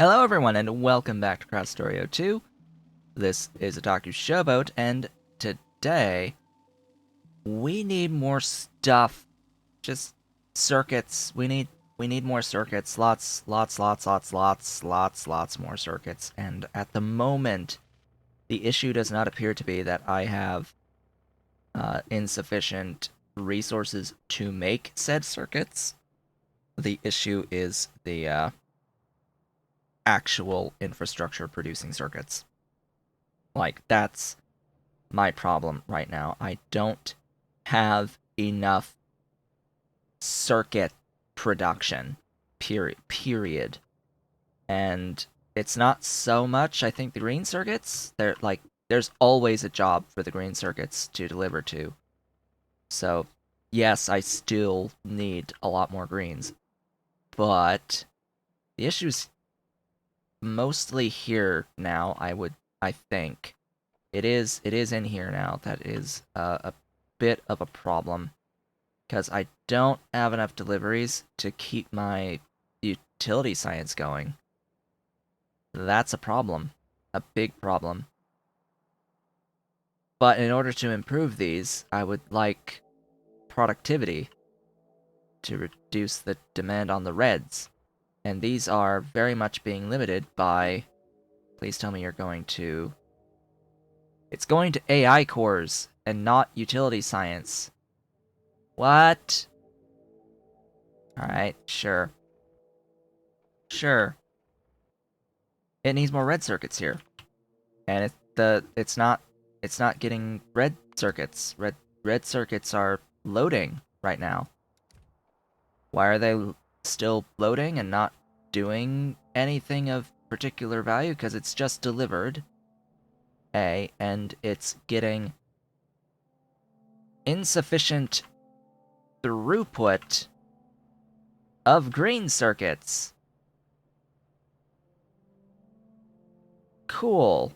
Hello everyone and welcome back to Krastorio 2. This is Otaku's Showboat, and today we need more stuff. Just circuits. We need more circuits. Lots more circuits. And at the moment, the issue does not appear to be that I have insufficient resources to make said circuits. The issue is the actual infrastructure producing circuits. Like, that's my problem right now. I don't have enough circuit production, period. And it's not so much, I think, the green circuits. There's always a job for the green circuits to deliver to. So, yes, I still need a lot more greens. But the issue's mostly here now, I think. It is in here now. That is a bit of a problem, because I don't have enough deliveries to keep my utility science going. That's a problem. A big problem. But in order to improve these, I would like productivity to reduce the demand on the reds. And these are very much being limited by... Please tell me you're going to... It's going to AI cores and not utility science. What? Alright, sure. Sure. It needs more red circuits here. And it's not getting red circuits. Red circuits are loading right now. Why are they still loading and not doing anything of particular value? Because it's just delivered. And it's getting insufficient throughput of green circuits. Cool.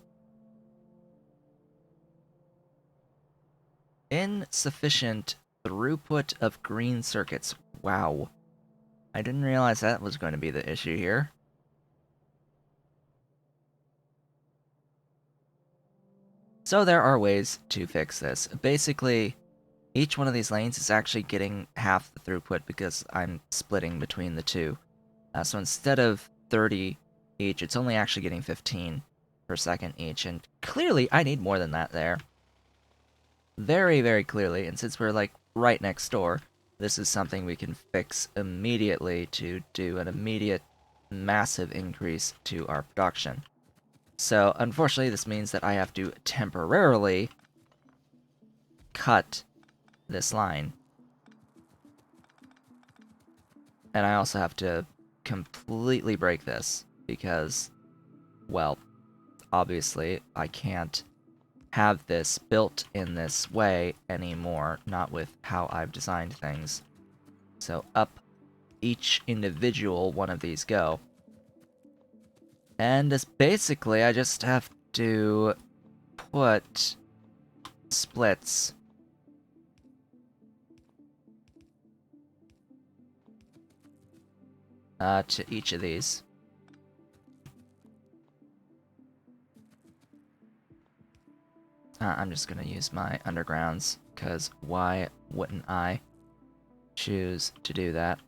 Insufficient throughput of green circuits. Wow. I didn't realize that was going to be the issue here. So there are ways to fix this. Basically, each one of these lanes is actually getting half the throughput because I'm splitting between the two. So instead of 30 each, it's only actually getting 15 per second each. And clearly, I need more than that there. Very, very clearly. And since we're, like, right next door, this is something we can fix immediately to do an immediate massive increase to our production. So, unfortunately, this means that I have to temporarily cut this line. And I also have to completely break this, because, well, obviously, I can't have this built in this way anymore, not with how I've designed things. So up each individual one of these go. And basically, I just have to put splits to each of these. I'm just gonna use my undergrounds, because why wouldn't I choose to do that?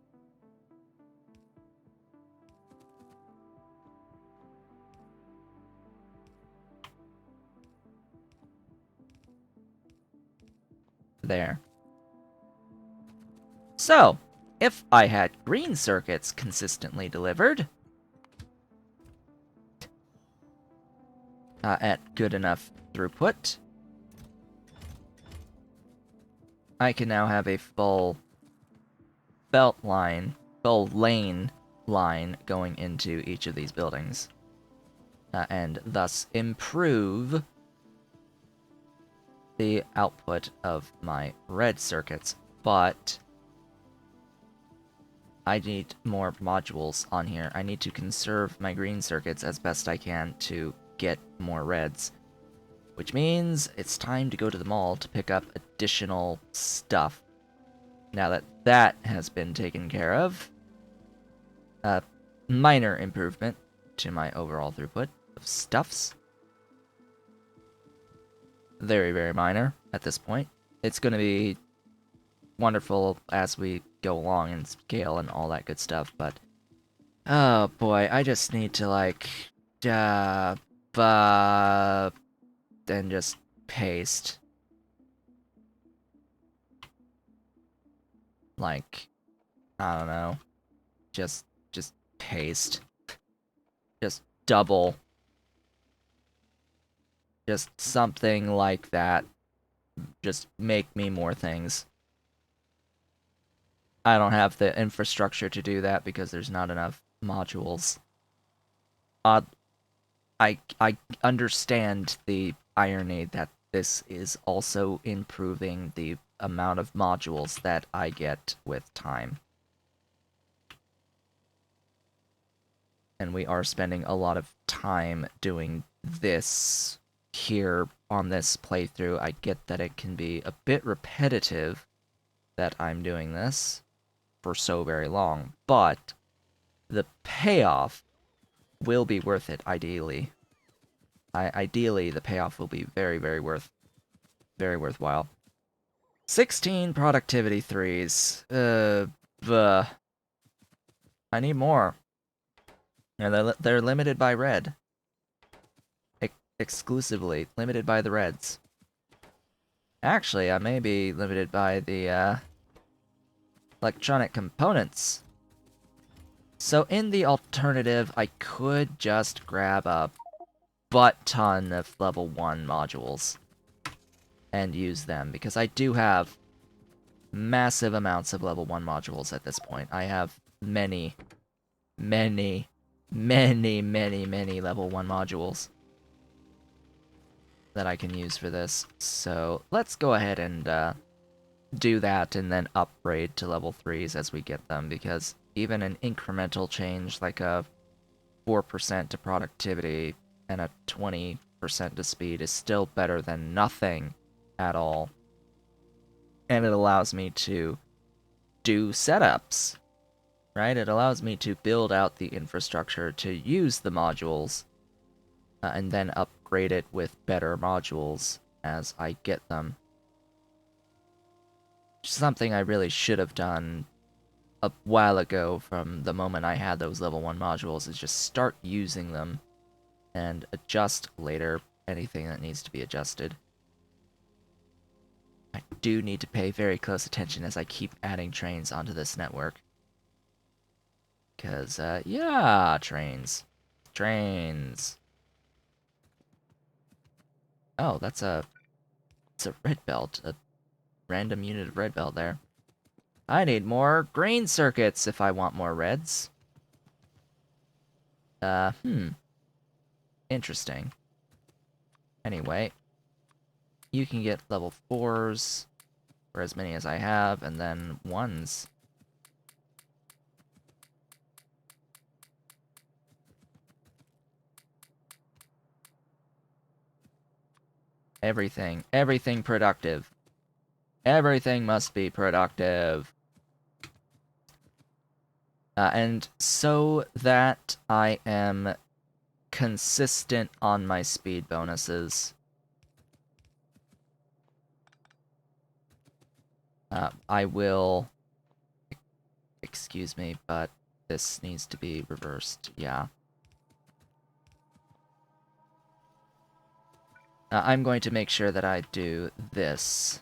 There. So, if I had green circuits consistently delivered at good enough throughput, I can now have a full lane line going into each of these buildings, and thus improve the output of my red circuits. But I need more modules on here. I need to conserve my green circuits as best I can to get more reds. Which means it's time to go to the mall to pick up additional stuff. Now that that has been taken care of, minor improvement, to my overall throughput of stuffs. Very, very minor at this point. It's going to be wonderful as we go along and scale and all that good stuff, but oh boy, I just need to like and just paste. Like, I don't know. Just paste. Just double. Just something like that. Just make me more things. I don't have the infrastructure to do that because there's not enough modules. I understand the irony that this is also improving the amount of modules that I get with time. And we are spending a lot of time doing this here on this playthrough. I get that it can be a bit repetitive that I'm doing this for so very long, but the payoff will be worth it, ideally. Ideally, the payoff will be very, very worthwhile. 16 productivity 3s. I need more. And they're limited by red. Exclusively limited by the reds. Actually, I may be limited by the electronic components. So in the alternative, I could just grab a butt ton of level 1 modules and use them, because I do have massive amounts of level 1 modules at this point. I have many level 1 modules that I can use for this. So let's go ahead and do that and then upgrade to level 3s as we get them, because even an incremental change like a 4% to productivity and a 20% to speed is still better than nothing at all. And it allows me to do setups, right? It allows me to build out the infrastructure to use the modules and then upgrade it with better modules as I get them. Something I really should have done a while ago from the moment I had those level 1 modules is just start using them and adjust later anything that needs to be adjusted. I do need to pay very close attention as I keep adding trains onto this network. Because, yeah, trains. Trains. Oh, it's a red belt. A random unit of red belt there. I need more green circuits if I want more reds. Interesting. Anyway, you can get level 4s for as many as I have, and then 1s. Everything productive. Everything must be productive. And so that I am consistent on my speed bonuses, I will... Excuse me, but this needs to be reversed, yeah. I'm going to make sure that I do this.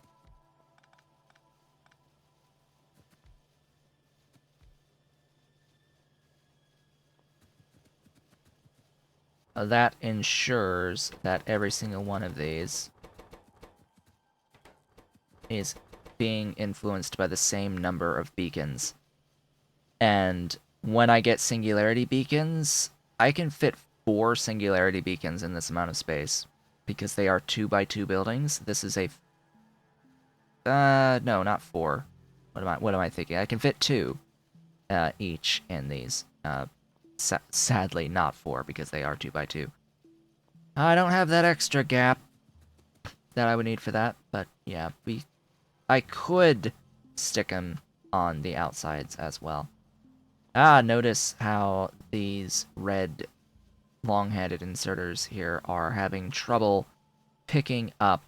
That ensures that every single one of these is being influenced by the same number of beacons. And when I get singularity beacons, I can fit 4 singularity beacons in this amount of space, because they are 2x2 buildings. This is a... no, not 4. What am I thinking? I can fit 2 each in these. Sadly, not 4, because they are 2x2. I don't have that extra gap that I would need for that, but yeah, I could stick them on the outsides as well. Notice how these red long-handed inserters here are having trouble picking up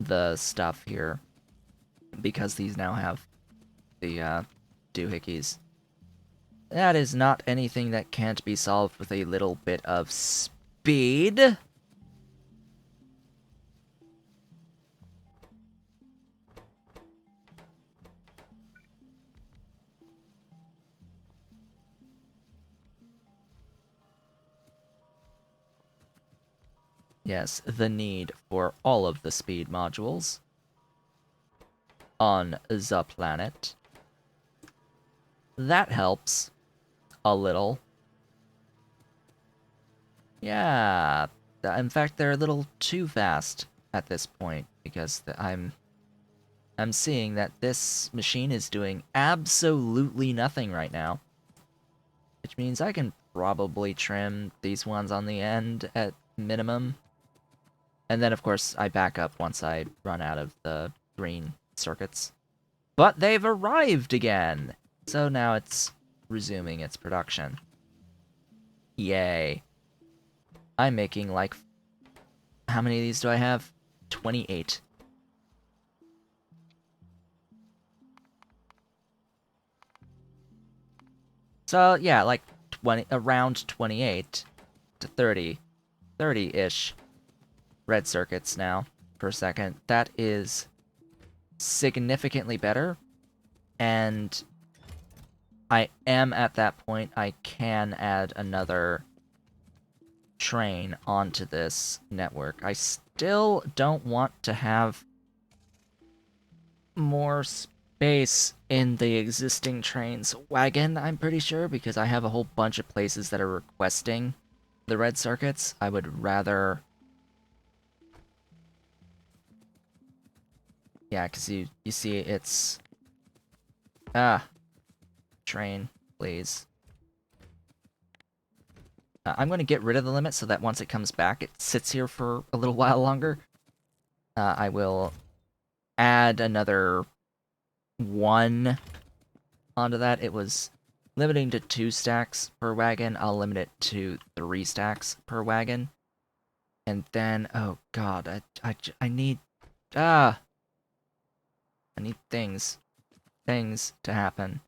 the stuff here because these now have the doohickeys. That is not anything that can't be solved with a little bit of speed. Yes, the need for all of the speed modules on the planet. That helps a little. Yeah, in fact, they're a little too fast at this point because I'm seeing that this machine is doing absolutely nothing right now, which means I can probably trim these ones on the end at minimum. And then, of course, I back up once I run out of the green circuits. But they've arrived again! So now it's resuming its production. Yay. I'm making, like... How many of these do I have? 28. So, yeah, like, around 28 to 30. 30-ish red circuits now per second. That is significantly better, and I am at that point. I can add another train onto this network. I still don't want to have more space in the existing train's wagon, I'm pretty sure, because I have a whole bunch of places that are requesting the red circuits. I would rather... Yeah, because you see it's... Ah. Train, please. I'm going to get rid of the limit so that once it comes back, it sits here for a little while longer. I will add another 1 onto that. It was limiting to 2 stacks per wagon. I'll limit it to 3 stacks per wagon. And then, oh god, I need... I need things to happen.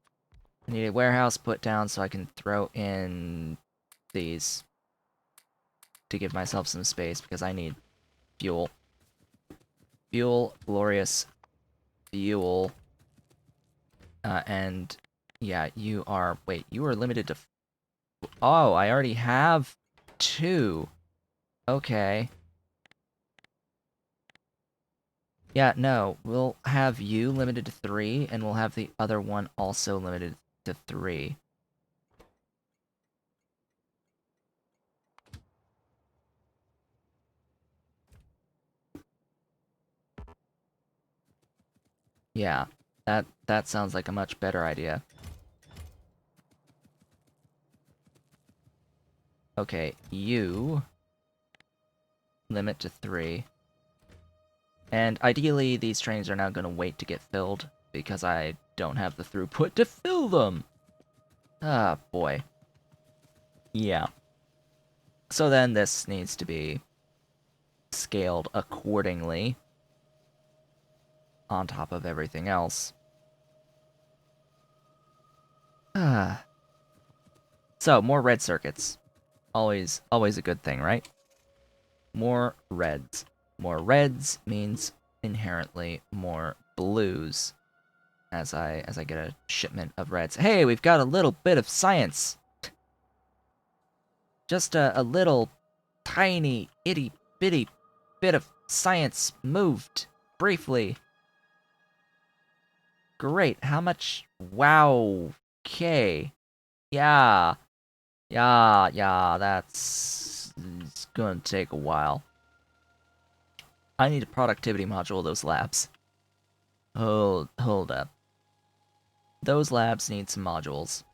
I need a warehouse put down so I can throw in these to give myself some space because I need fuel. Fuel, glorious fuel. And yeah, you are... Wait, you are limited to... Oh, I already have 2. Okay. Yeah, no, we'll have you limited to 3, and we'll have the other one also limited to 3. Yeah, that sounds like a much better idea. Okay, you limit to 3. And ideally, these trains are now going to wait to get filled, because I don't have the throughput to fill them! Ah, boy. Yeah. So then this needs to be scaled accordingly, on top of everything else. Ah. So, more red circuits. Always a good thing, right? More reds. More reds means inherently more blues as I get a shipment of reds. Hey, we've got a little bit of science. Just a little tiny itty bitty bit of science moved briefly. Great. How much? Wow. Okay. Yeah. Yeah, that's... It's gonna take a while. I need a productivity module of those labs. Hold up. Those labs need some modules.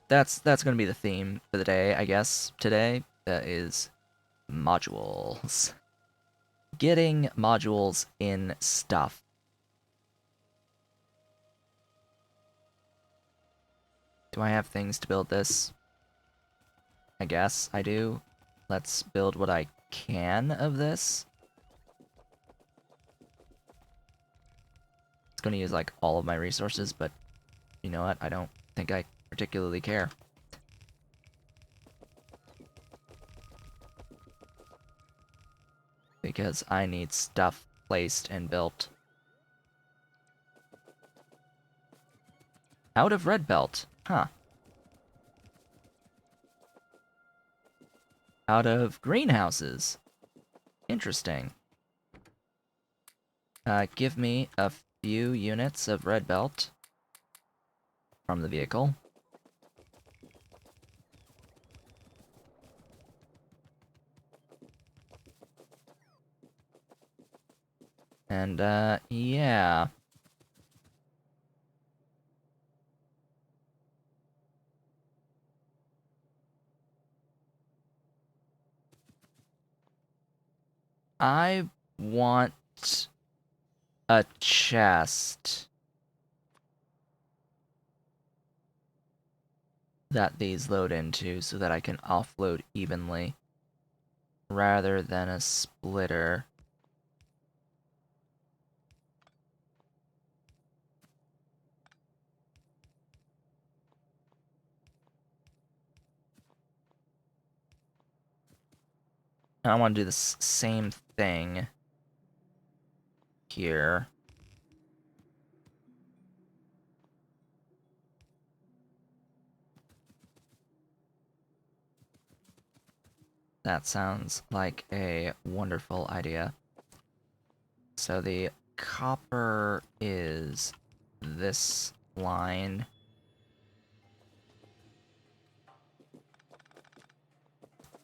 That's gonna be the theme for the day, I guess, today. That is modules. Getting modules in stuff. Do I have things to build this? I guess I do. Let's build what I can of this. It's going to use, like, all of my resources, but you know what? I don't think I particularly care. Because I need stuff placed and built. Out of red belt. Huh. Out of greenhouses. Interesting. Give me a few units of red belt from the vehicle. And, yeah. I want a chest that these load into so that I can offload evenly rather than a splitter. I want to do the same thing here. That sounds like a wonderful idea. So the copper is this line.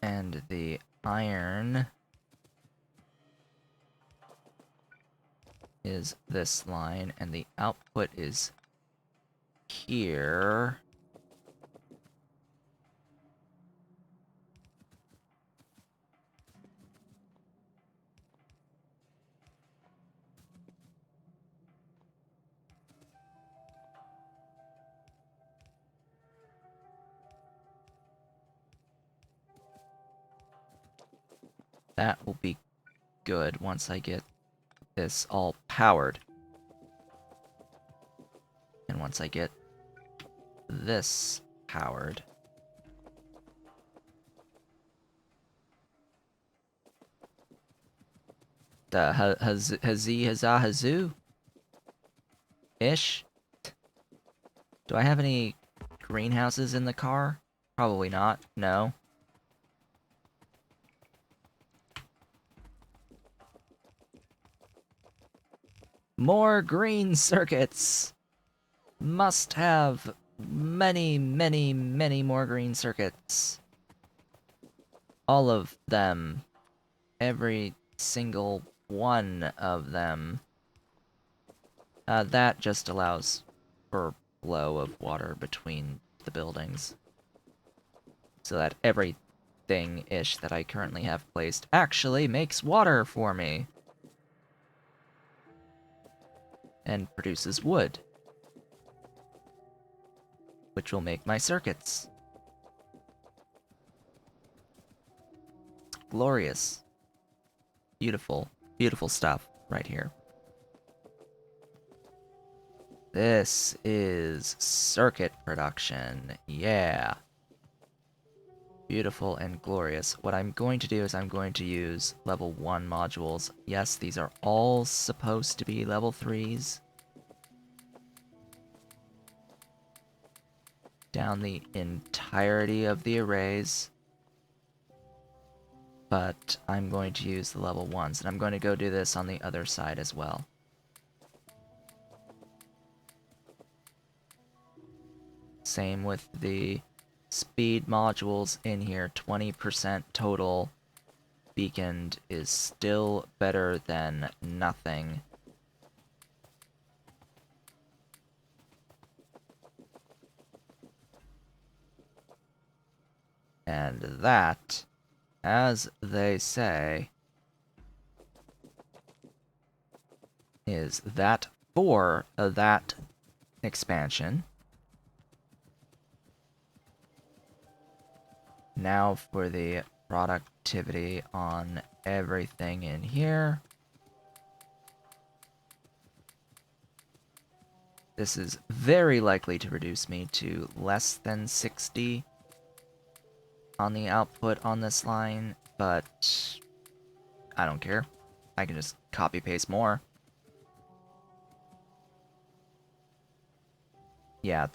And the iron is this line, and the output is here. That will be good once I get this all powered. And once I get this powered. The hazoo? Ish? Do I have any greenhouses in the car? Probably not. No. More green circuits! Must have many, many, many more green circuits. All of them. Every single one of them. That just allows for flow of water between the buildings. So that everything-ish that I currently have placed actually makes water for me. And produces wood. Which will make my circuits. It's glorious. Beautiful, beautiful stuff right here. This is circuit production. Yeah. Beautiful and glorious. What I'm going to do is I'm going to use level 1 modules. Yes, these are all supposed to be level 3s. Down the entirety of the arrays. But I'm going to use the level 1s, and I'm going to go do this on the other side as well. Same with the speed modules in here. 20% total beaconed is still better than nothing. And that, as they say, is that for that expansion. Now for the productivity on everything in here. This is very likely to reduce me to less than 60 on the output on this line, but I don't care. I can just copy-paste more. Yeah,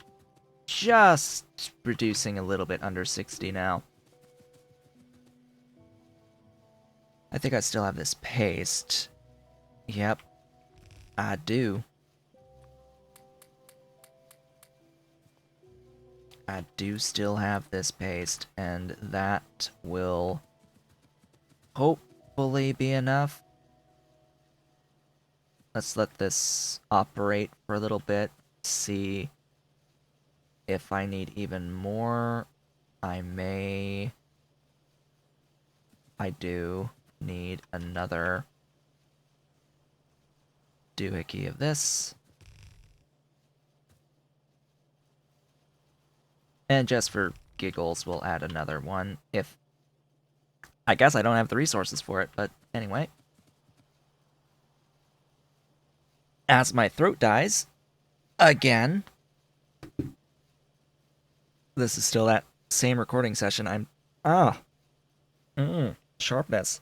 just reducing a little bit under 60 now. I think I still have this paste. Yep, I do. I do still have this paste, and that will hopefully be enough. Let's let this operate for a little bit, see if I need even more. I do need another doohickey of this. And just for giggles, we'll add another one if... I guess I don't have the resources for it, but anyway. As my throat dies, again. This is still that same recording session. Sharpness.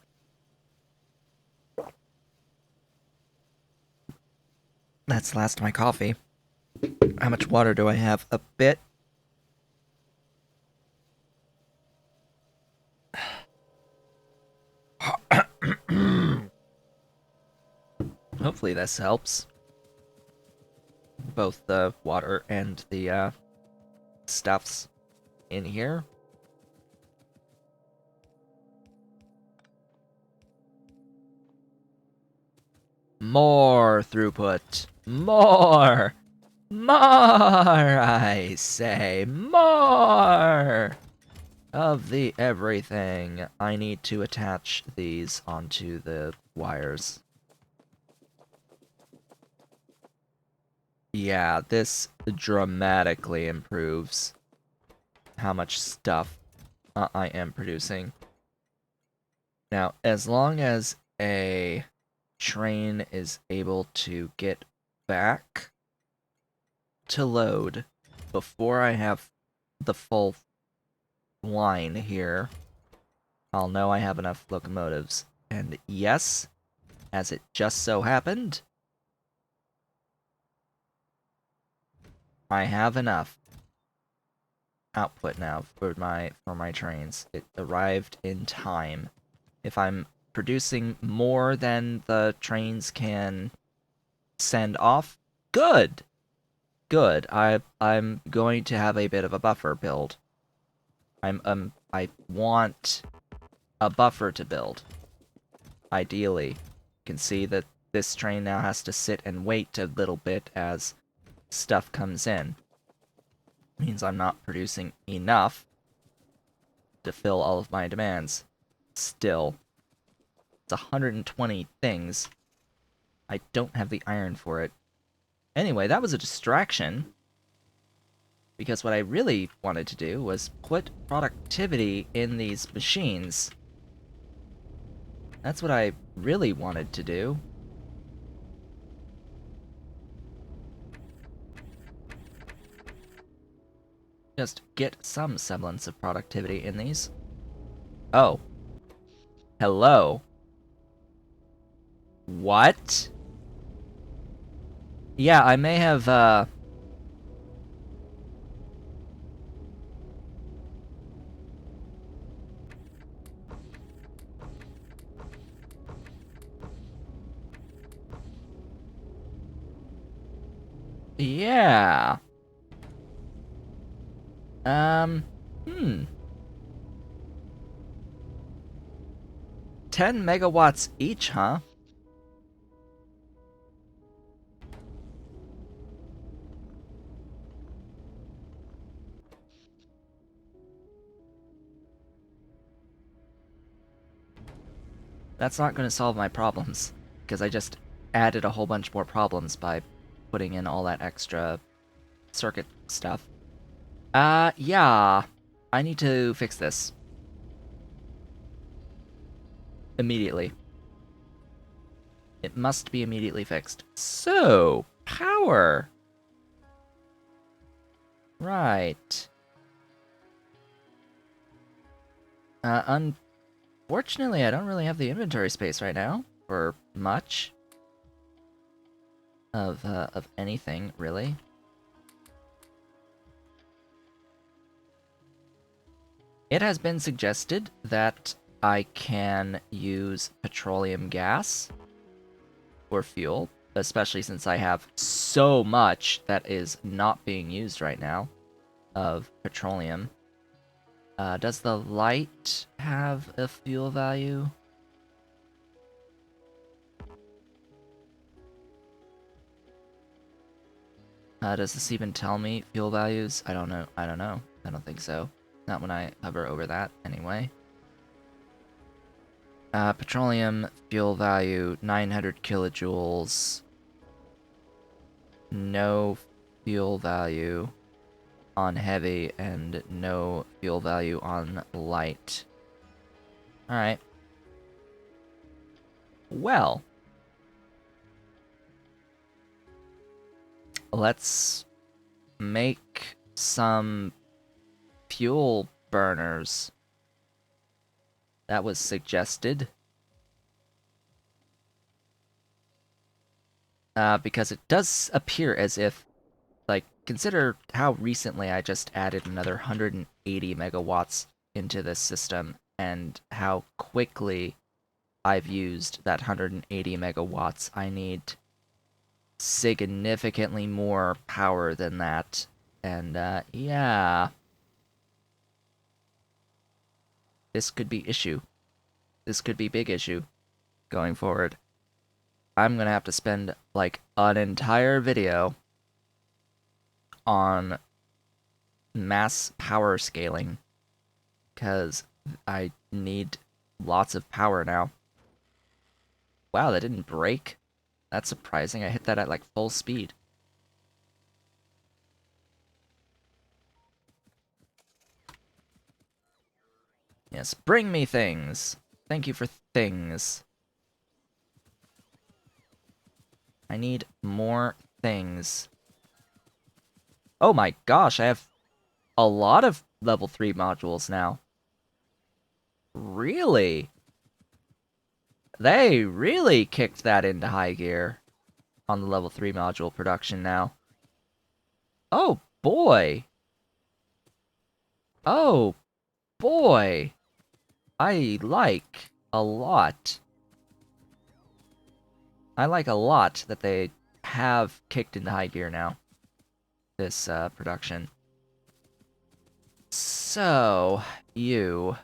That's the last of my coffee. How much water do I have? A bit. Hopefully this helps. Both the water and the stuffs in here. More throughput. More! More, I say. More! Of the everything. I need to attach these onto the wires. Yeah, this dramatically improves how much stuff I am producing. Now, as long as a train is able to get back to load before I have the full line here, I'll know I have enough locomotives. And yes, as it just so happened, I have enough output now for my trains. It arrived in time. If I'm producing more than the trains can send off, good. Good. I'm going to have a bit of a buffer build. I want a buffer to build. Ideally. You can see that this train now has to sit and wait a little bit as stuff comes in. Means I'm not producing enough to fill all of my demands. Still, it's 120 things. I don't have the iron for it. Anyway, that was a distraction. Because what I really wanted to do was put productivity in these machines. That's what I really wanted to do. Just get some semblance of productivity in these. Oh. Hello. What? Yeah, I may have, yeah. 10 megawatts each, huh? That's not going to solve my problems, because I just added a whole bunch more problems by putting in all that extra circuit stuff. Yeah. I need to fix this. Immediately. It must be immediately fixed. So, power. Right. Unfortunately, I don't really have the inventory space right now for much of anything, really. It has been suggested that I can use petroleum gas for fuel, especially since I have so much that is not being used right now of petroleum. Does the light have a fuel value? Does this even tell me fuel values? I don't know. I don't know. I don't think so. Not when I hover over that, anyway. Petroleum fuel value, 900 kilojoules. No fuel value on heavy, and no fuel value on light. Alright. Well. Let's make some fuel burners. That was suggested. Because it does appear as if, like, consider how recently I just added another 180 megawatts into this system, and how quickly I've used that 180 megawatts. I need significantly more power than that. And, yeah. This could be issue. This could be big issue going forward. I'm gonna have to spend, like, an entire video on mass power scaling, because I need lots of power now. Wow, that didn't break. That's surprising. I hit that at, like, full speed. Yes, bring me things. Thank you for things. I need more things. Oh my gosh, I have a lot of level 3 modules now. Really? They really kicked that into high gear on the level 3 module production now. Oh boy. Oh boy. I like a lot. I like a lot that they have kicked into high gear now. This production. So, you.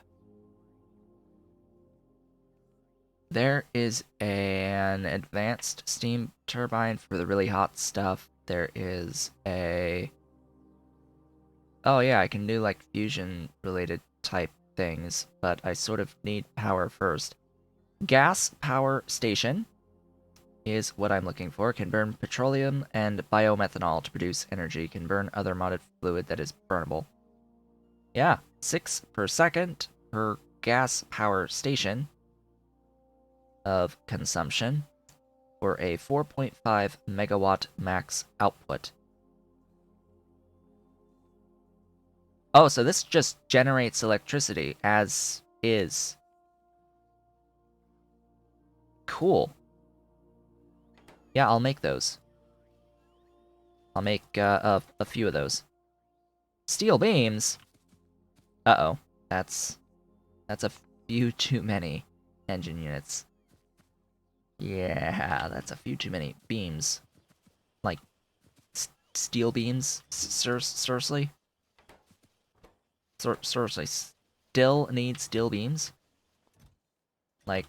There is an advanced steam turbine for the really hot stuff. There is a... Oh yeah, I can do like fusion related type things, but I sort of need power first. Gas power station is what I'm looking for. Can burn petroleum and biomethanol to produce energy. Can burn other modded fluid that is burnable. Yeah, 6 per second per gas power station of consumption for a 4.5 megawatt max output. Oh, so this just generates electricity as is. Cool. Yeah, I'll make those. I'll make a few of those. Steel beams? Uh-oh. That's a few too many engine units. Yeah, that's a few too many beams. Like, steel beams? Seriously? Seriously, still need steel beams? Like,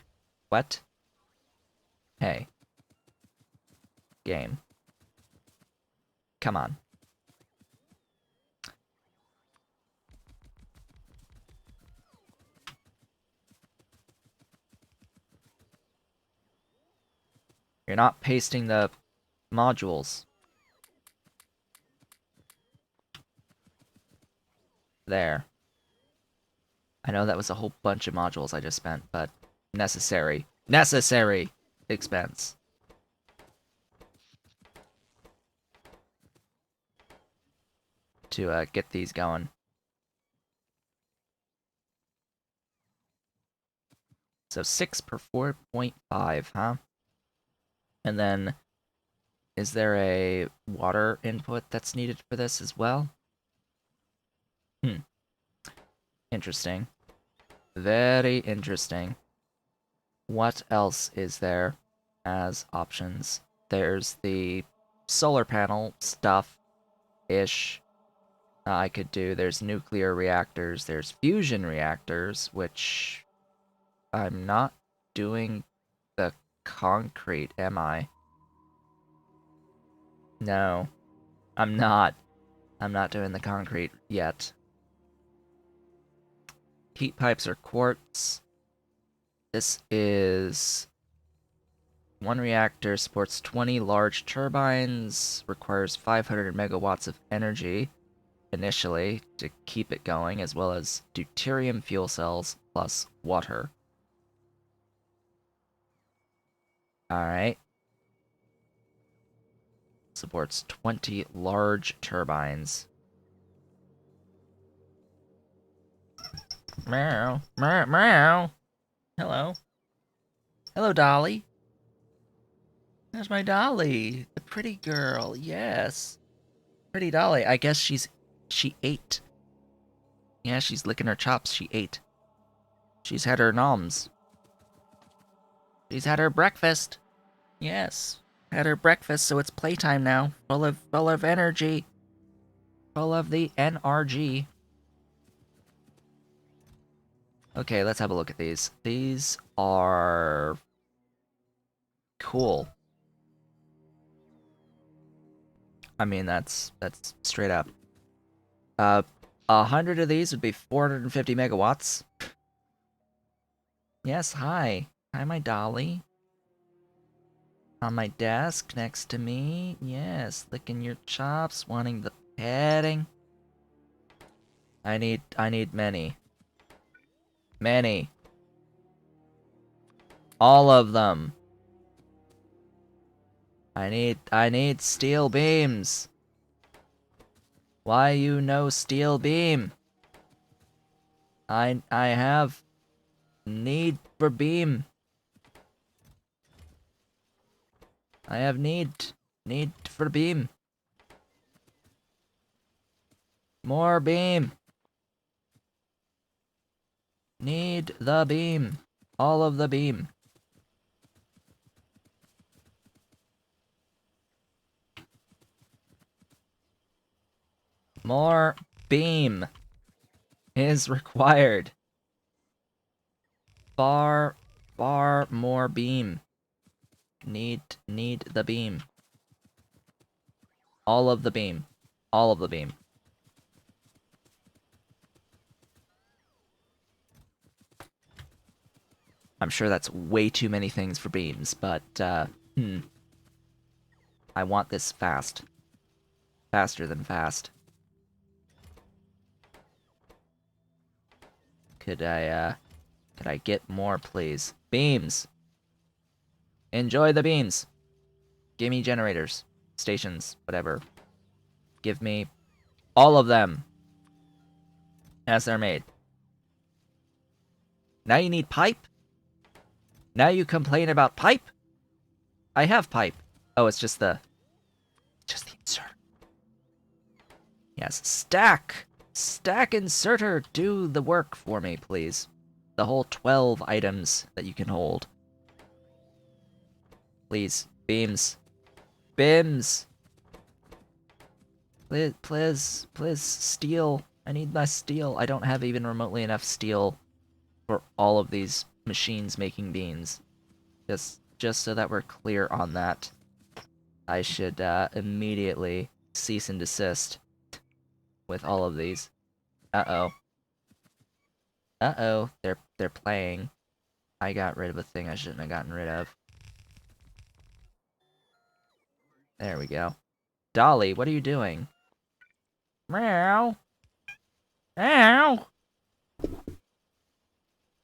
what? Hey. Game. Come on. You're not pasting the modules. There. I know that was a whole bunch of modules I just spent, but necessary expense. To get these going. So 6 per 4.5, huh? And then, is there a water input that's needed for this as well? Interesting. Very interesting. What else is there as options? There's the solar panel stuff-ish I could do. There's nuclear reactors. There's fusion reactors, which I'm not doing the concrete, am I? No, I'm not. I'm not doing the concrete yet. Heat pipes are quartz. This is... One reactor supports 20 large turbines, requires 500 megawatts of energy initially to keep it going, as well as deuterium fuel cells plus water. Alright. Supports 20 large turbines. Meow, meow, meow. Hello. Hello, Dolly. There's my Dolly. The pretty girl, yes. Pretty Dolly. I guess she ate. Yeah, she's licking her chops. She ate. She's had her noms. She's had her breakfast. Yes. Had her breakfast, so it's playtime now. Full of energy. Full of the NRG. Okay, let's have a look at these. These are cool. I mean, that's straight up. 100 of these would be 450 megawatts. Yes, hi. Hi, my Dolly. On my desk next to me. Yes, licking your chops, wanting the petting. I need many. Many. All of them. I need steel beams. Why you no steel beam? I have need for beam. I have need for beam. More beam. Need the beam. All of the beam. More beam is required. Far more beam. Need the beam. All of the beam. All of the beam. I'm sure that's way too many things for beams, but, I want this fast. Faster than fast. Could I get more, please? Beams! Enjoy the beams! Give me generators. Stations. Whatever. Give me all of them! As they're made. Now you need pipe? Now you complain about pipe? I have pipe. Oh, it's just the insert. Yes, stack! Stack inserter, do the work for me, please. The whole 12 items that you can hold. Please, beams. Bims! Please, steel. I need my steel. I don't have even remotely enough steel for all of these machines making beams. Just so that we're clear on that. I should immediately cease and desist with all of these. Uh-oh. Uh-oh. They're playing. I got rid of a thing I shouldn't have gotten rid of. There we go. Dolly, what are you doing? Meow. Meow.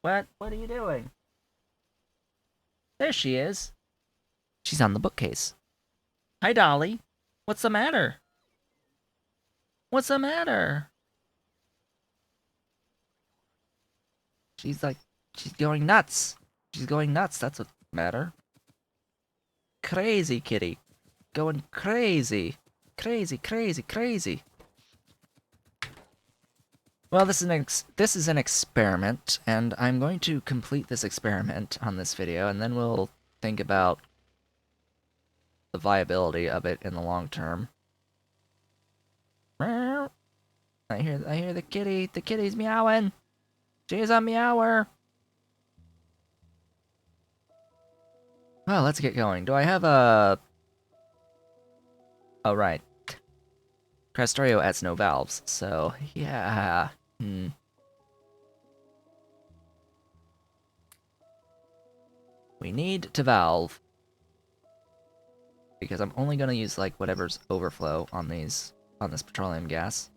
What are you doing? There she is. She's on the bookcase. Hi, Dolly. What's the matter? What's the matter? She's like, she's going nuts. She's going nuts. That's what's the matter. Crazy kitty. Going crazy. Crazy, crazy, crazy. Well, this is an experiment, and I'm going to complete this experiment on this video, and then we'll think about the viability of it in the long term. I hear the kitty. The kitty's meowing. She's a meower. Well, let's get going. Do I have a... Oh, right. Krastorio adds no valves, so yeah. We need to valve. Because I'm only gonna use like whatever's overflow on this petroleum gas.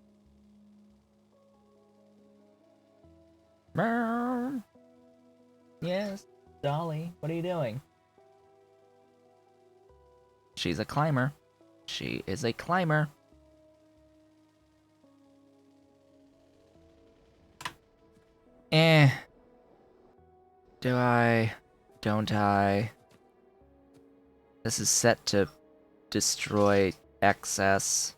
Yes, Dolly, what are you doing? She's a climber. She is a climber. Do I? Don't I? This is set to destroy excess.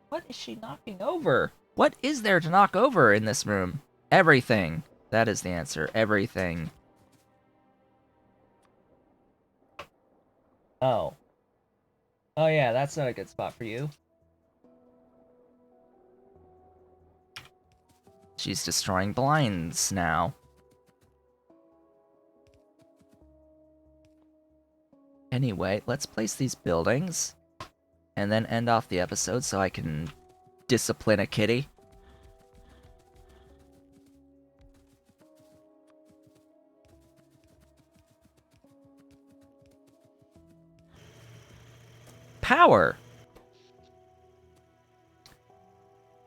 What is she knocking over? What is there to knock over in this room? Everything. That is the answer. Everything. Oh. Oh yeah, that's not a good spot for you. She's destroying blinds now. Anyway, let's place these buildings and then end off the episode so I can discipline a kitty. Power!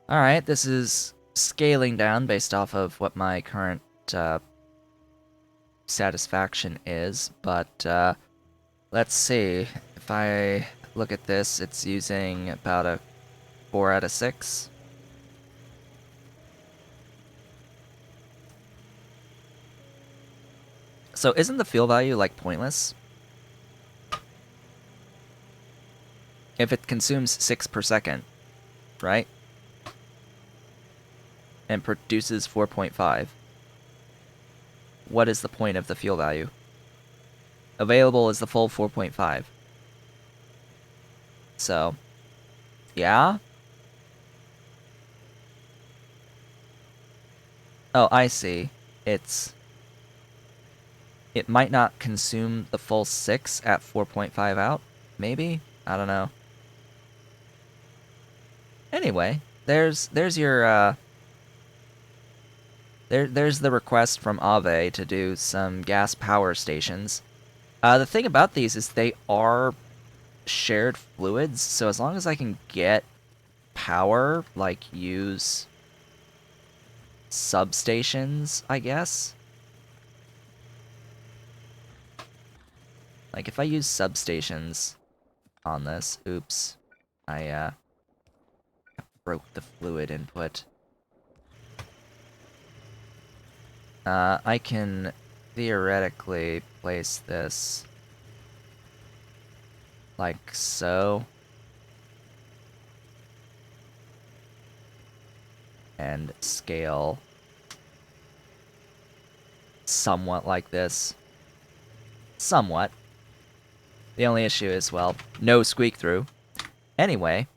Alright, this is scaling down based off of what my current satisfaction is, but let's see. If I look at this, it's using about a 4 out of 6. So isn't the fuel value, like, pointless? If it consumes 6 per second, right? And produces 4.5. What is the point of the fuel value? Available is the full 4.5. So, yeah? Oh, I see. It might not consume the full 6 at 4.5 out, maybe? I don't know. Anyway, there's your there's the request from Ave to do some gas power stations. The thing about these is they are shared fluids, so as long as I can get power, like use substations, I guess. Like if I use substations on this, oops, I broke the fluid input. I can theoretically place this like so. And scale somewhat like this. Somewhat. The only issue is, well, no squeak through. Anyway,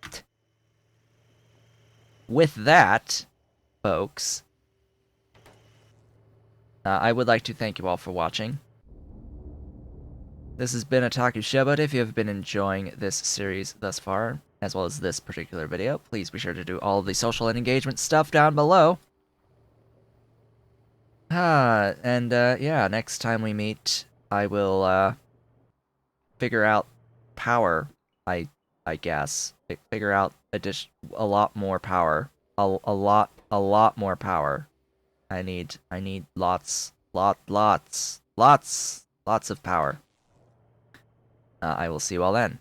with that, folks, I would like to thank you all for watching. This has been Otaku Showboat. If you have been enjoying this series thus far, as well as this particular video, please be sure to do all of the social and engagement stuff down below. Yeah, next time we meet, I will, figure out power, I guess. Figure out a lot more power. A lot a lot more power. I need lots of power. I will see you all then.